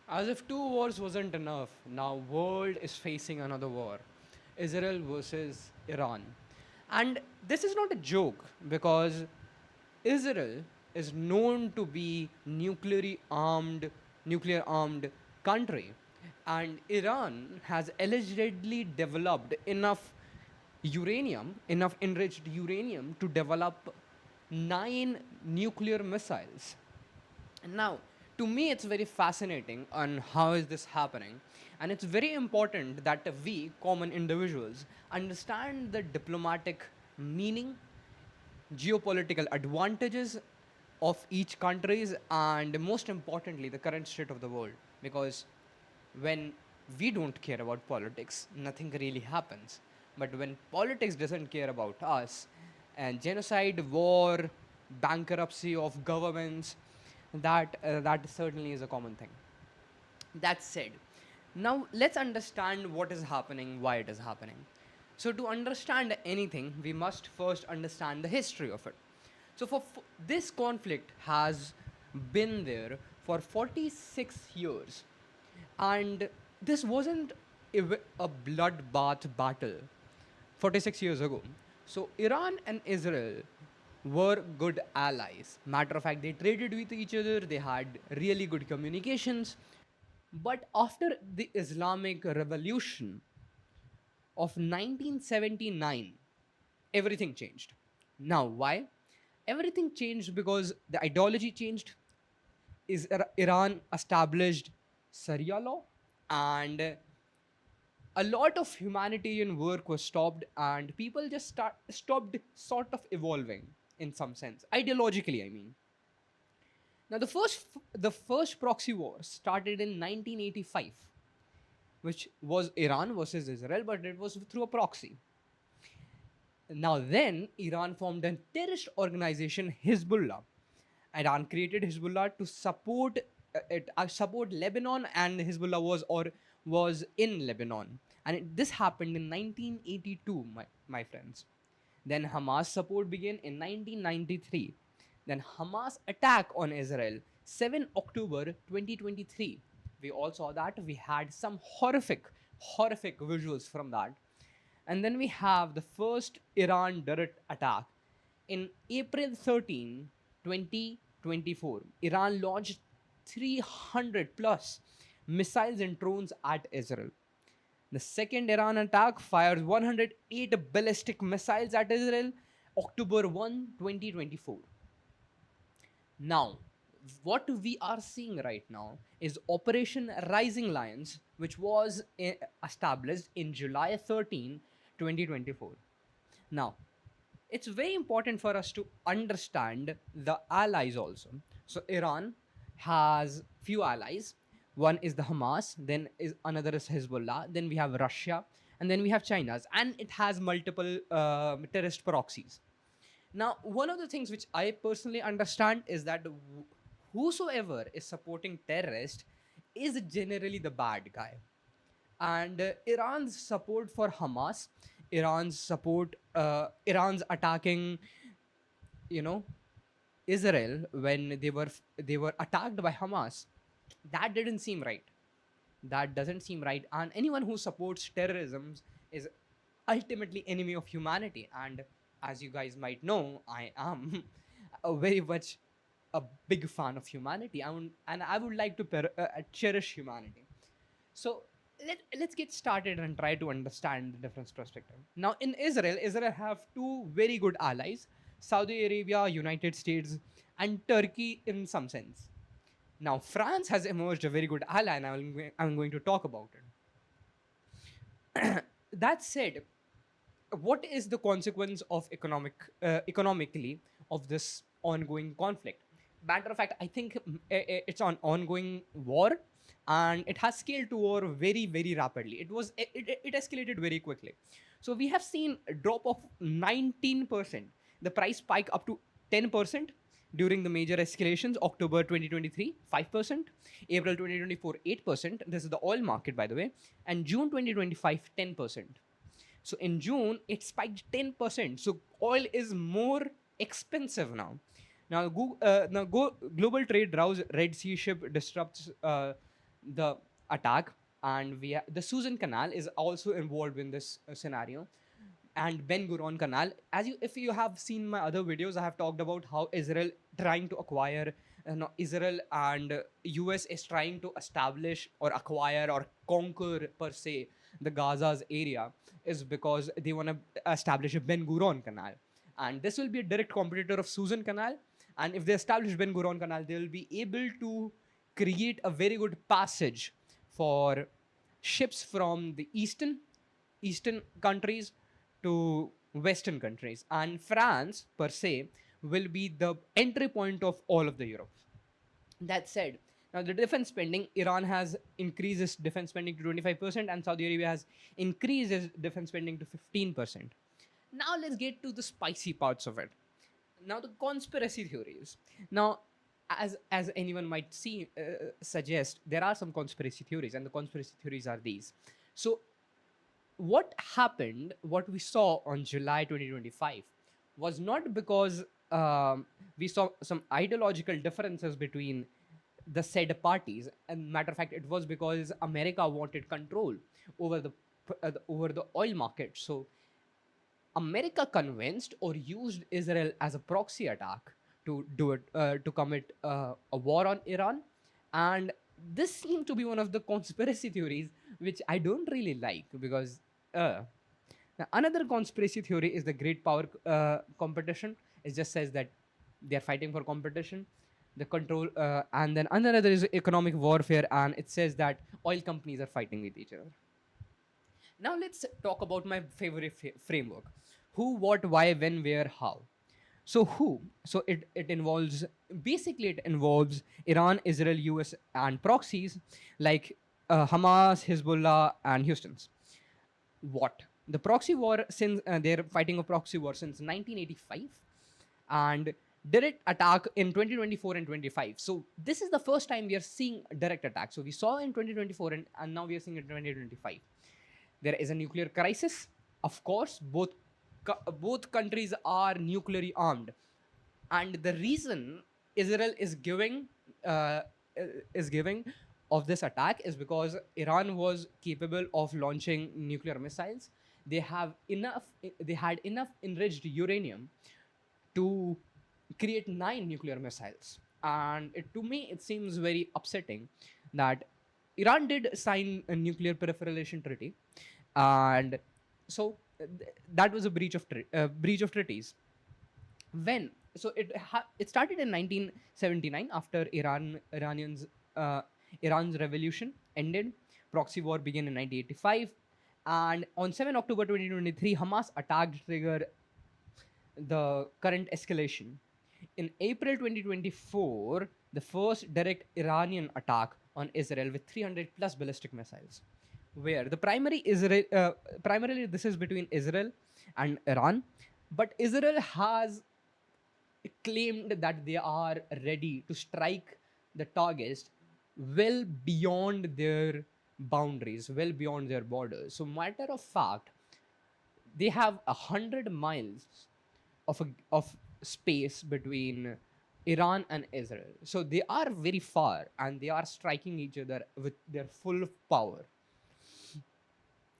As if two wars wasn't enough, now world is facing another war. Israel versus Iran. And this is not a joke because Israel is known to be nuclear armed country, and Iran has allegedly developed enough enriched uranium to develop 9 nuclear missiles. Now, to me, it's very fascinating on how is this happening, and it's very important that we, common individuals, understand the diplomatic meaning, geopolitical advantages of each countries, and most importantly, the current state of the world. Because when we don't care about politics, nothing really happens. But when politics doesn't care about us, and genocide, war, bankruptcy of governments, that certainly is a common thing. That said, now let's understand what is happening, why it is happening. So, to understand anything, we must first understand the history of it. So, this conflict has been there for 46 years, and this wasn't a bloodbath battle 46 years ago. So, Iran and Israel were good allies. Matter of fact, they traded with each other, they had really good communications. But after the Islamic Revolution of 1979, everything changed. Now, why? Everything changed because the ideology changed. Iran established Sharia law, and a lot of humanitarian work was stopped, and people just stopped sort of evolving in some sense, ideologically, I mean. Now, the first proxy war started in 1985, which was Iran versus Israel, but it was through a proxy. Now, then Iran formed a terrorist organization, Hezbollah. Iran created Hezbollah to support Lebanon, and Hezbollah was in Lebanon, and this happened in 1982, my friends. Then Hamas support began in 1993. Then Hamas attack on Israel, 7 October 2023. We all saw that. We had some horrific visuals from that. And then we have the first Iran direct attack in April 13, 2024. Iran launched 300 plus missiles and drones at Israel. The second Iran attack fired 108 ballistic missiles at Israel, October 1, 2024. Now, what we are seeing right now is Operation Rising Lions, which was established in July 13, 2024. Now, it's very important for us to understand the allies also. So, Iran has few allies. One is the Hamas, then is another is Hezbollah, then we have Russia, and then we have China's, and it has multiple terrorist proxies. Now, one of the things which I personally understand is that whosoever is supporting terrorist is generally the bad guy. And Iran's support for Hamas, Iran's attacking, you know, Israel when they were attacked by Hamas, that didn't seem right. That doesn't seem right. And anyone who supports terrorism is ultimately enemy of humanity. And as you guys might know, I am a very much a big fan of humanity. And I would like to cherish humanity. So let's get started and try to understand the different perspective. Now, in Israel, Israel have two very good allies: Saudi Arabia, United States, and Turkey in some sense. Now, France has emerged a very good ally, and I'm going to talk about it. That said, what is the consequence of economically of this ongoing conflict? Matter of fact, I think it's an ongoing war, and it has scaled to war very rapidly. It escalated very quickly. So we have seen a drop of 19%. The price spike up to 10% during the major escalations. October 2023, 5%. April 2024, 8%. This is the oil market, by the way. And June 2025, 10%. So in June, it spiked 10%. So oil is more expensive now. Now, global trade rouse Red Sea ship disrupts the attack, and the Suez Canal is also involved in this scenario, and Ben Gurion Canal. If you have seen my other videos, I have talked about how Israel trying to acquire, no, Israel and US is trying to establish or acquire or conquer per se the Gaza's area, is because they want to establish a Ben Gurion Canal, and this will be a direct competitor of Suez Canal. And if they establish Ben Gurion Canal, they will be able to create a very good passage for ships from the eastern countries to western countries, and France per se will be the entry point of all of the Europe. That said, now the defense spending, Iran has increased its defense spending to 25%, and Saudi Arabia has increased its defense spending to 15%. Now let's get to the spicy parts of it. Now the conspiracy theories. Now, as anyone might see, suggest, there are some conspiracy theories, and the conspiracy theories are these. So what happened, what we saw on July 2025, was not because we saw some ideological differences between the said parties. And matter of fact, it was because America wanted control over the oil market. So America convinced or used Israel as a proxy attack to do it, to commit a war on Iran. And this seemed to be one of the conspiracy theories which I don't really like, because now, another conspiracy theory is the great power competition. It just says that they're fighting for competition, the control, and then another is economic warfare, and it says that oil companies are fighting with each other. Now let's talk about my favorite framework: who, what, why, when, where, how. So who? So it involves, basically it involves Iran, Israel, US, and proxies like Hamas, Hezbollah, and Houston's. What? The proxy war, since they're fighting a proxy war since 1985, and direct attack in 2024 and 25. So this is the first time we are seeing direct attack. So we saw in 2024, and now we are seeing in 2025. There is a nuclear crisis. Of course, both countries are nuclearly armed, and the reason Israel uh, is giving of this attack is because Iran was capable of launching nuclear missiles. They had enough enriched uranium to create 9 nuclear missiles. And to me, it seems very upsetting that Iran did sign a nuclear proliferation treaty, and so that was a breach of treaties. When? So it started in 1979 after uh, Iran's revolution ended. Proxy war began in 1985, and on 7 October 2023, Hamas attacked trigger the current escalation. In April 2024, the first direct Iranian attack on Israel with 300 plus ballistic missiles, where the primarily this is between Israel and Iran, but Israel has claimed that they are ready to strike the targets well beyond their boundaries, well beyond their borders. So, matter of fact, they have 100 miles of space between Iran and Israel. So they are very far, and they are striking each other with their full power.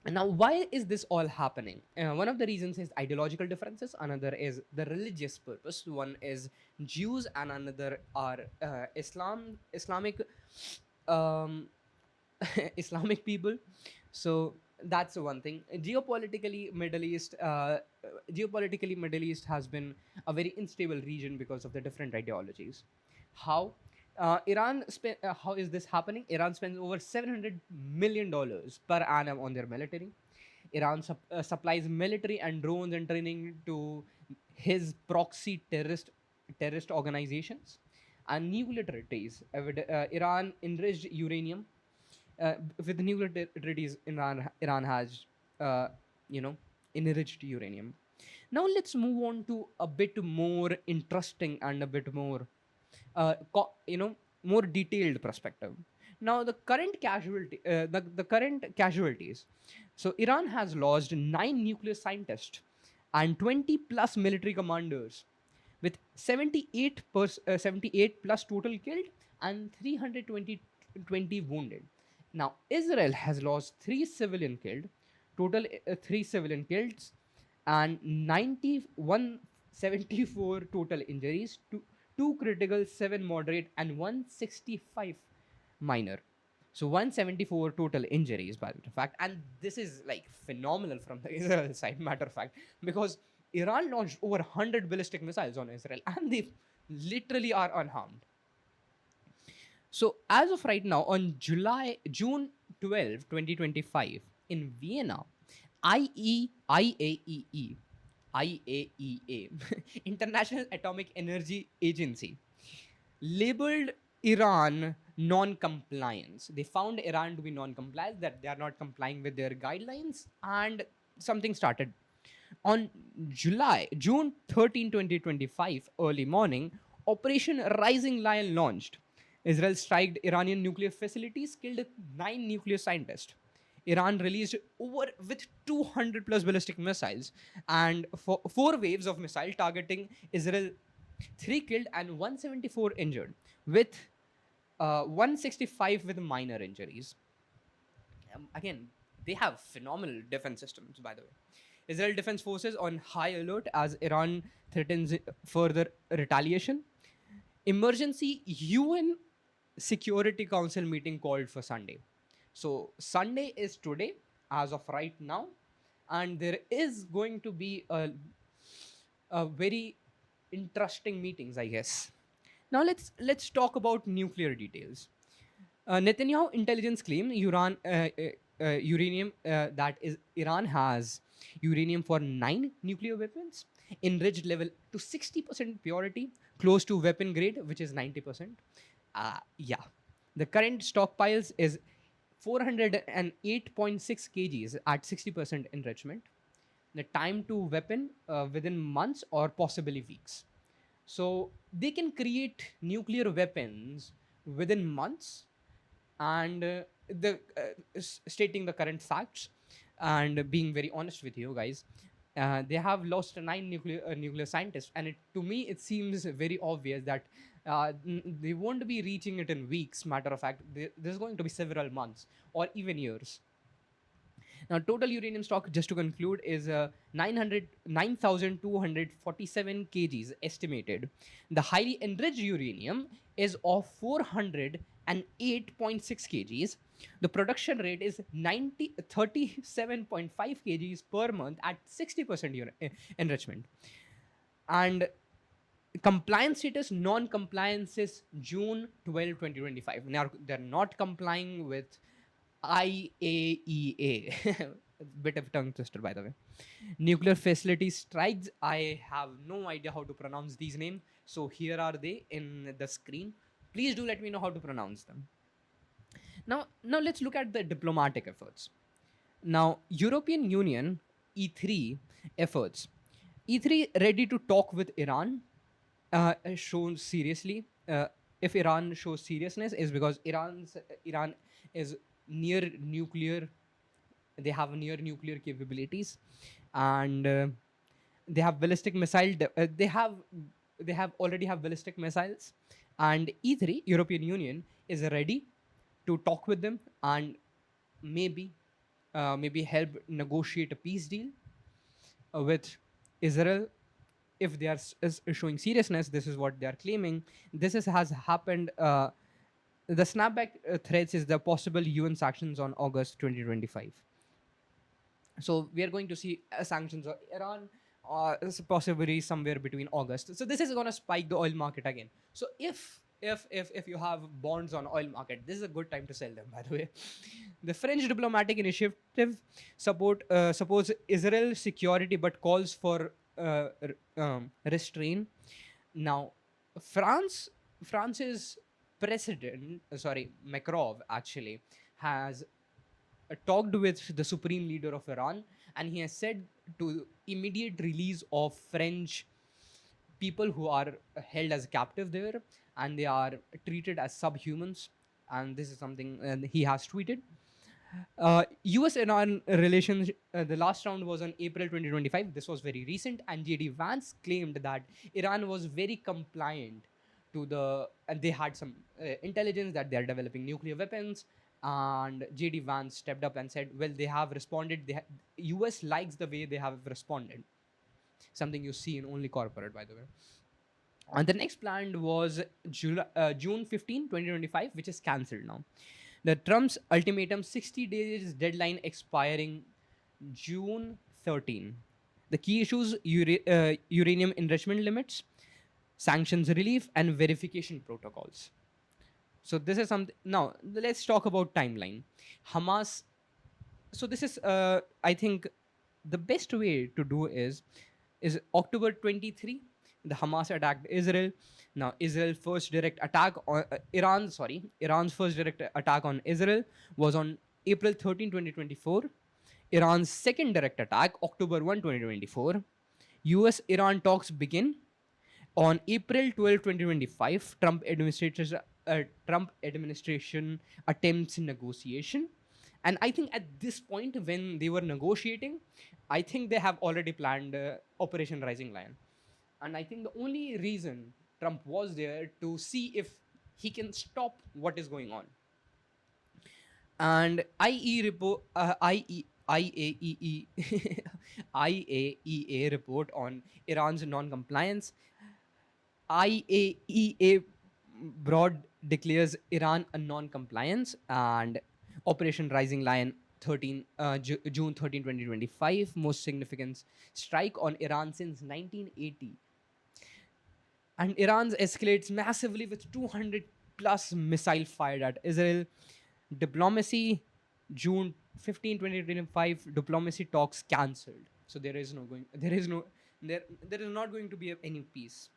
Now, why is this all happening? One of the reasons is ideological differences. Another is the religious purpose. One is Jews, and another are Islamic um, Islamic people. So that's one thing. Geopolitically, Middle East has been a very unstable region because of the different ideologies. How? How is this happening? Iran spends over $700 million per annum on their military. Iran supplies military and drones and training to his proxy terrorist organizations and nuclear treaties. Iran enriched uranium with the nuclear treaties. Iran has, uh, you know, enriched uranium. Now let's move on to a bit more interesting and a bit more, more detailed perspective. Now the current casualties. So Iran has lost 9 nuclear scientists and 20 plus military commanders, with 78 plus total killed and 320 wounded. Now Israel has lost three civilian killed, and 174 total injuries, two critical, seven moderate, and 165 minor. So 174 total injuries, by the fact, and this is like phenomenal from the Israel side, matter of fact, because Iran launched over 100 ballistic missiles on Israel, and they literally are unharmed. So as of right now, on June 12, 2025, in Vienna, IAEA, International Atomic Energy Agency, labeled Iran non-compliance. They found Iran to be non-compliant, that they are not complying with their guidelines, and something started. On June 13, 2025, early morning, Operation Rising Lion launched. Israel striked Iranian nuclear facilities, killed nine nuclear scientists. Iran released over with 200 plus ballistic missiles and four waves of missile targeting Israel, three killed and 174 injured, with 165 with minor injuries. Again, they have phenomenal defense systems, by the way. Israel Defense Forces on high alert as Iran threatens further retaliation. Emergency UN Security Council meeting called for Sunday. So Sunday is today, as of right now, and there is going to be a very interesting meetings, I guess. Now let's talk about nuclear details. Netanyahu intelligence claim uranium that is Iran has uranium for nine nuclear weapons, enriched level to 60% purity, close to weapon grade, which is 90%. Yeah, the current stockpiles is 408.6 kgs at 60% enrichment. The time to weapon within months or possibly weeks. So they can create nuclear weapons within months, and stating the current facts and being very honest with you guys, they have lost nine nuclear scientists, and to me it seems very obvious that they won't be reaching it in weeks. Matter of fact, there's going to be several months or even years. Now, total uranium stock, just to conclude, is 9,247 kgs estimated. The highly enriched uranium is of 408.6 kgs. The production rate is 37.5 kgs per month at 60% enrichment. And compliance status, non-compliance is June 12, 2025. Now, they're not complying with IAEA. Bit of tongue twister, by the way. Nuclear facility strikes. I have no idea how to pronounce these names. So here are they in the screen. Please do let me know how to pronounce them. Now let's look at the diplomatic efforts. Now, European Union E3 efforts. E3 ready to talk with Iran. Shown seriously. If Iran shows seriousness, is because Iran is near nuclear. They have near nuclear capabilities, and they have ballistic missile. They have already have ballistic missiles, and E3 European Union is ready to talk with them and maybe maybe help negotiate a peace deal with Israel if they are showing seriousness. This is what they are claiming. Has happened. The snapback threats is the possible UN sanctions on August 2025. So we are going to see sanctions on Iran, possibly somewhere between August. So this is going to spike the oil market again. So if you have bonds on oil market, this is a good time to sell them. By the way, the French diplomatic initiative supports Israel security but calls for restraint. Now, France's president, sorry, Macron actually has talked with the supreme leader of Iran, and he has said to immediate release of French people who are held as captive there, and they are treated as subhumans. And this is something he has tweeted. US Iran relations, the last round was on April 2025. This was very recent, and JD Vance claimed that Iran was very compliant to and they had some intelligence that they are developing nuclear weapons, And JD Vance stepped up and said, well, they have responded. US likes the way they have responded. Something you see in only corporate, by the way. And the next planned was June 15, 2025, which is cancelled now. The Trump's ultimatum, 60 days deadline expiring June 13. The key issues: uranium enrichment limits, sanctions relief, and verification protocols. So this is something. Now let's talk about timeline. Hamas. So this is, I think, the best way to do is October 23. The Hamas attacked Israel. Now Israel's first direct attack on Iran's first direct attack on Israel was on April 13, 2024. Iran's second direct attack, October 1, 2024. US Iran talks begin on April 12, 2025. Trump administration attempts negotiation. And I think at this point, when they were negotiating, I think they have already planned Operation Rising Lion. And I think the only reason Trump was there to see if he can stop what is going on. And IAEA IAEA report on Iran's non-compliance. IAEA broad declares Iran a non-compliance, and Operation Rising Lion June 13, 2025, most significant strike on Iran since 1980. And Iran escalates massively with 200 plus missile fired at Israel. Diplomacy, June 15, 2025, diplomacy talks cancelled. So there is not going to be any peace.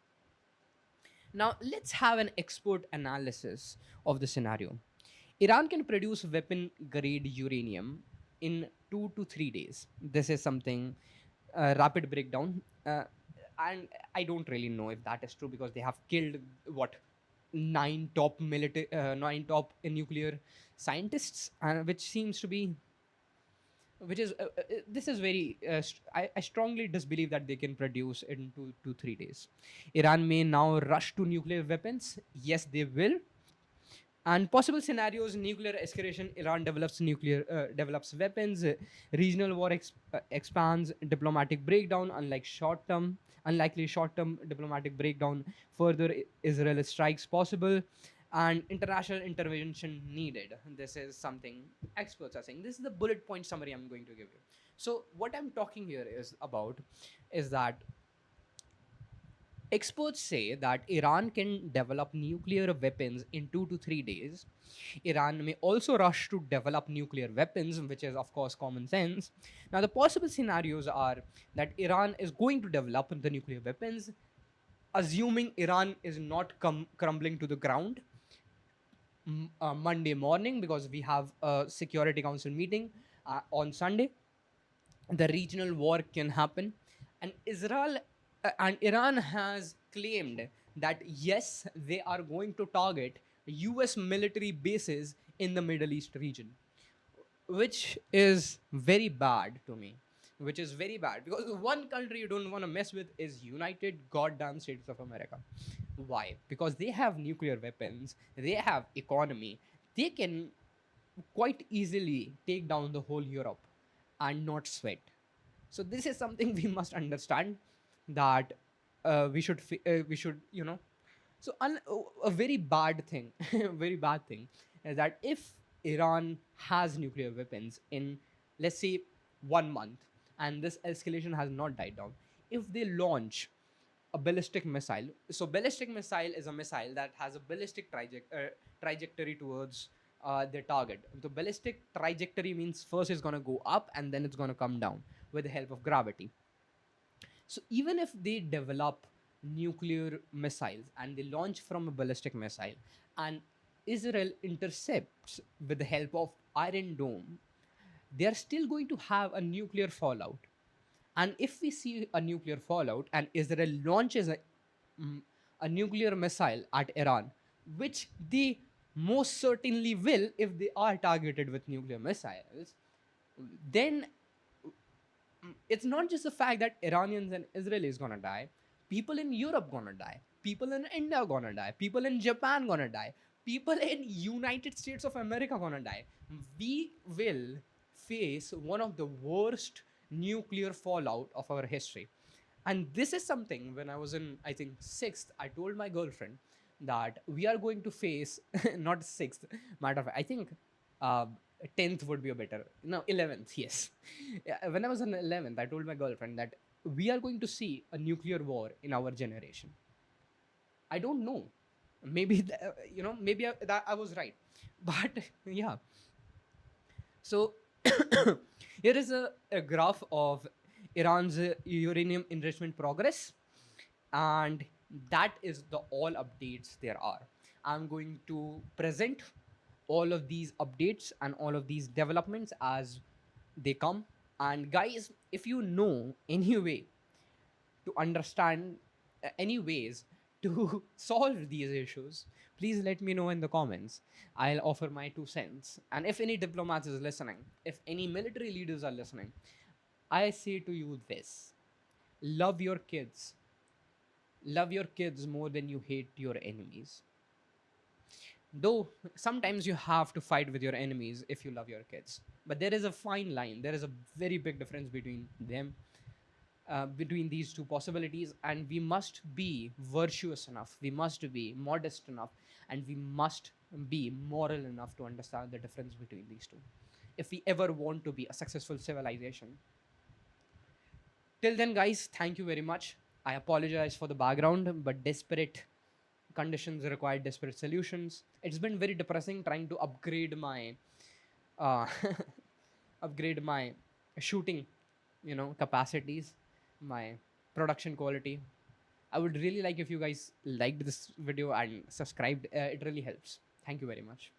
Now let's have an expert analysis of the scenario. Iran can produce weapon grade uranium in 2 to 3 days. This is something rapid breakdown. And I don't really know if that is true, because they have killed what, nine top nuclear scientists, which seems to be, which is this is very I strongly disbelieve that they can produce in 2 to 3 days. Iran may now rush to nuclear weapons. Yes, they will. And possible scenarios: nuclear escalation, Iran develops weapons, regional war expands, diplomatic breakdown, unlikely short-term diplomatic breakdown, further Israel strikes possible, and international intervention needed. This is something experts are saying. This is the bullet point summary I'm going to give you. So what I'm talking here is that experts say that Iran can develop nuclear weapons in 2 to 3 days. Iran may also rush to develop nuclear weapons, which is, of course, common sense. Now, the possible scenarios are that Iran is going to develop the nuclear weapons, assuming Iran is not crumbling to the ground Monday morning, because we have a Security Council meeting on Sunday. The regional war can happen, and Iran has claimed that yes, they are going to target US military bases in the Middle East region, which is very bad to me. Which is very bad, because one country you don't want to mess with is United Goddamn States of America. Why? Because they have nuclear weapons, they have economy, they can quite easily take down the whole Europe and not sweat. So this is something we must understand, that we should So a very bad thing, very bad thing, is that if Iran has nuclear weapons in, let's say, 1 month, and this escalation has not died down, if they launch a ballistic missile. So ballistic missile is a missile that has a ballistic trajectory towards their target. The ballistic trajectory means first it's going to go up and then it's going to come down with the help of gravity. So even if they develop nuclear missiles and they launch from a ballistic missile, and Israel intercepts with the help of Iron Dome, they are still going to have a nuclear fallout. And if we see a nuclear fallout and Israel launches a nuclear missile at Iran, which they most certainly will if they are targeted with nuclear missiles, then it's not just the fact that Iranians and Israelis gonna die. People in Europe gonna die. People in India gonna die. People in Japan gonna die. people in United States of America gonna die. We will face one of the worst nuclear fallout of our history. And this is something, when I was in, I think, sixth, I told my girlfriend that we are going to face, not sixth, matter of fact, I think uh, 10th would be a better, no, 11th, yes. Yeah, when I was in 11th, I told my girlfriend that we are going to see a nuclear war in our generation. I don't know. Maybe, maybe that I was right. But yeah. So here is a graph of Iran's uranium enrichment progress, and that is the all updates there are. I'm going to present all of these updates and all of these developments as they come. And guys, if you know any way to understand any ways to solve these issues, please let me know in the comments. I'll offer my 2 cents. And if any diplomats is listening, if any military leaders are listening, I say to you this: love your kids. Love your kids more than you hate your enemies. Though sometimes you have to fight with your enemies if you love your kids. But there is a fine line. There is a very big difference between them, between these two possibilities, and we must be virtuous enough, we must be modest enough, and we must be moral enough to understand the difference between these two if we ever want to be a successful civilization. Till then, guys, thank you very much. I apologize for the background, but desperate conditions require desperate solutions. It's been very depressing trying to uh, upgrade my shooting, capacities, my production quality. I would really like if you guys liked this video and subscribed. It really helps. Thank you very much.